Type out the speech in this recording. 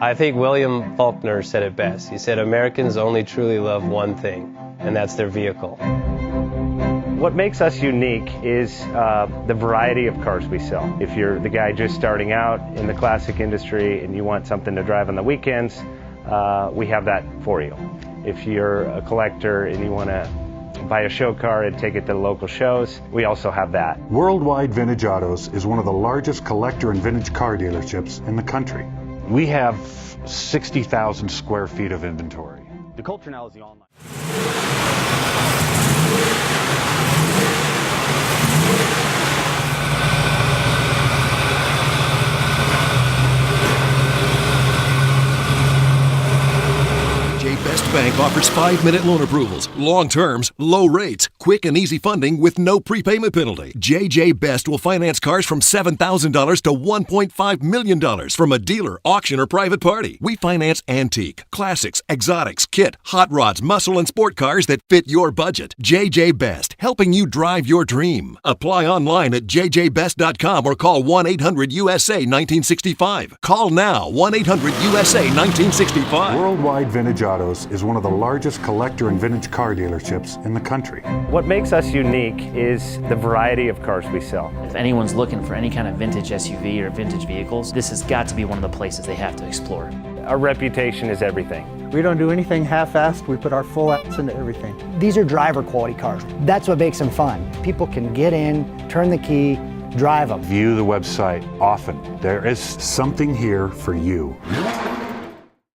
I think William Faulkner said it best. He said, Americans only truly love one thing, and that's their vehicle. What makes us unique is the variety of cars we sell. If you're the guy just starting out in the classic industry and you want something to drive on the weekends, we have that for you. If you're a collector and you want to buy a show car and take it to the local shows, we also have that. Worldwide Vintage Autos is one of the largest collector and vintage car dealerships in the country. We have 60,000 square feet of inventory. The culture now is the online. Best Bank offers 5-minute loan approvals, long terms, low rates, quick and easy funding with no prepayment penalty. JJ Best will finance cars from $7,000 to $1.5 million from a dealer, auction, or private party. We finance antique, classics, exotics, kit, hot rods, muscle, and sport cars that fit your budget. JJ Best, helping you drive your dream. Apply online at jjbest.com or call 1-800-USA-1965. Call now, 1-800-USA-1965. Worldwide Vintage Autos is one of the largest collector and vintage car dealerships in the country. What makes us unique is the variety of cars we sell. If anyone's looking for any kind of vintage SUV or vintage vehicles, this has got to be one of the places they have to explore. Our reputation is everything. We don't do anything half-assed. We put our full ass into everything. These are driver quality cars. That's what makes them fun. People can get in, turn the key, drive them. View the website often. There is something here for you.